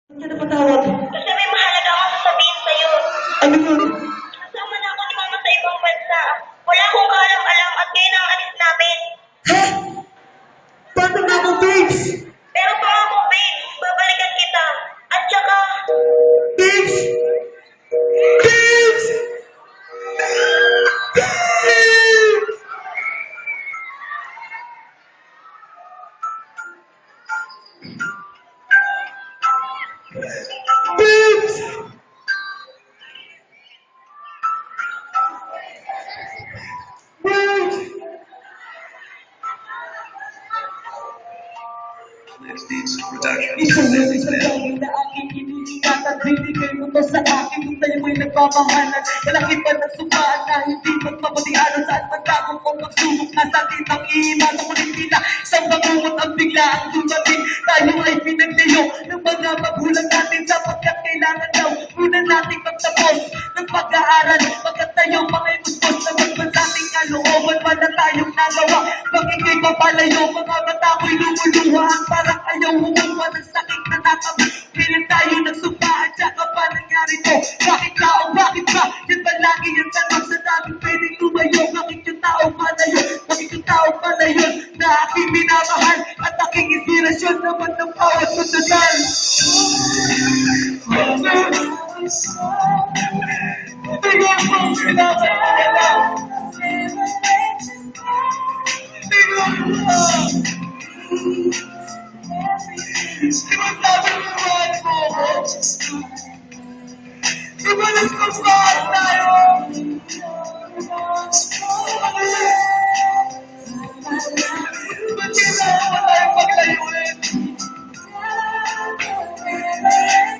Hindi ka napatawag. Kasi may mahalaga akong sasabihin sa'yo. Ano yun? Kasama na ako ni Mama sa ibang bansa. Wala akong kaalam-alam at ngayon ang alis namin. Ha? Paano na ako, babes? Pero pangako, babe, babalikan kita. At saka, Babes! Babes! Babes! Babes! Babes! Isang bagay na aking iniingatan. Binigay mo to sa akin kung tayo mo'y nagmamahalan. Malaki pa ng sumaan na hindi magpapatialo. Saan man takong kung magsubok na sa atin ang iimato ko rin nila. Isang bangungot ang bigla ang dumating. Tayo ay pinaglayo ng mga magulang natin sapagkat kailangan daw muna nating magtapos ng pag-aaral. Pagkat tayo mga imuspos na magbansating kalooban pa na tayong nagawa. Magigay papalayo mga mata ko'y lumuluhaan. Parang ayaw humumpa ng sakit na nakamit. Pilit tayo nagsumpa at saka pa nangyari to. Bakit ka o bakit ba? Yan ba lagi ang tanong sa daming pwedeng lumayo? Bakit yung tao palayo? Bakit yung tao palayo na aking minamahal at aking inspirasyon naman ng bawat pagdadal? Tingnan mo pinapakala. Tingnan mo. Di ba sabi mo mahal mo ako? Di ba nagpapahal tayo? Ba't kailangan mo tayo paglayuin?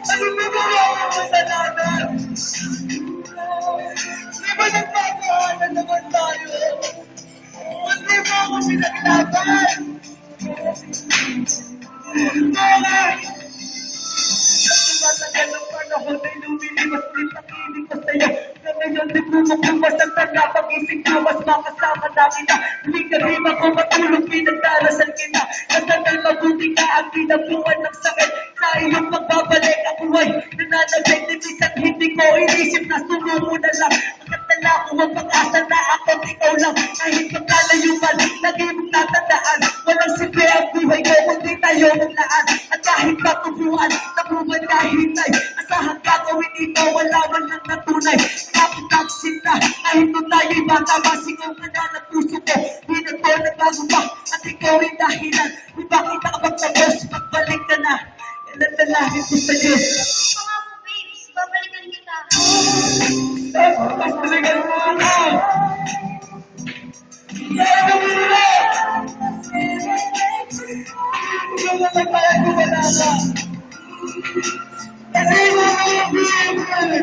Ano ba ba ako masalanan? Di ba nagpapaalan naman tayo? Ba't di mo ako pinaglaban? Bakit? Tumatagal ng panahon ay lumiliwas din sa kilig ko sa'yo. Na ngayon di bumubukas ang tanda pag-isip ko mas makasama namin na. Hindi ka rin ako matulog pinagdarasal kita. Nasanay mabuti ka ang pinabuhan ng sakit. Sa iyong pagbabalik ang buhay nananabig din minsan hindi ko inisip na sumumo na lang. Magkatala ko ang pag-asa na ako't ikaw lang. Kahit magkalayo man, lagi mong tatandaan. Walang simple ang buhay ko kundi tayo ng laan. At kahit matubuan, nabuban na hintay. Asahan gagawin ito, wala man lang natunay. Kapit nagsinta, kahit nung tayo'y bata, masigaw ka na ng puso ko. Di na to nagbago pa, at ikaw rin dahilan. Kung bakit nakapagtapos, magbalik ka na. Kailan dalangin ko sa Diyos. pangako, babes, babalikan kita. Mas talagang mo ako. Ano mo na? Ikaw na magpahal ko ba na ka? Kasi mo mga bibig. Mga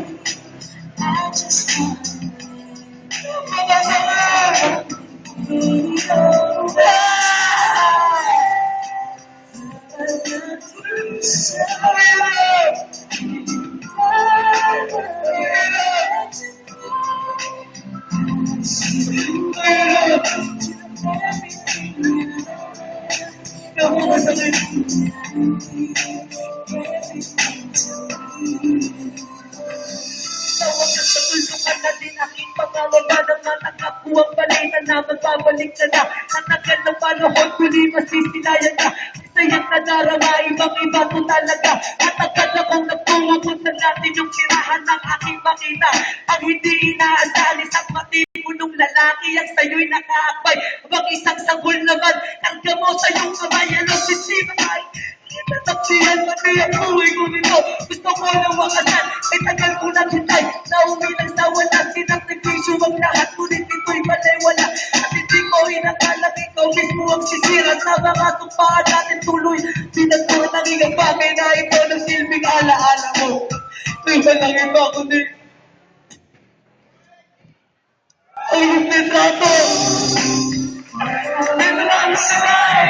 Natulungan na din aking pangangamba ng mga kapuang balita na magbabalik ka na. Natagal ng panahon, muli masisilayan ka. Isayang nadarama, ibang-iba to talaga. Matagal akong nagtungukot na natin yung tirahan ng aking makita. Ang hindi inaasahan, isang matipunong lalaki ang sa'yo'y nakaakbay. Abang isang sanggol naman, karga mo sa iyong kamay, anong sisibay? Nataksihan pati ang buhay ko nito. Gusto ko na wakasan, ay tagal ko na hintay. Naumilang sa wala, sinakripisyo ang lahat. Ngunit ito'y balewala. At hindi ko inakalang ikaw mismo ang sisira. Sa mga tumpaan natin tuloy. Pinagpuro ng ilang bagay na ito ng silbing alaala mo. May walang iba kundi ang iyong litrato. Ito na ang sinay.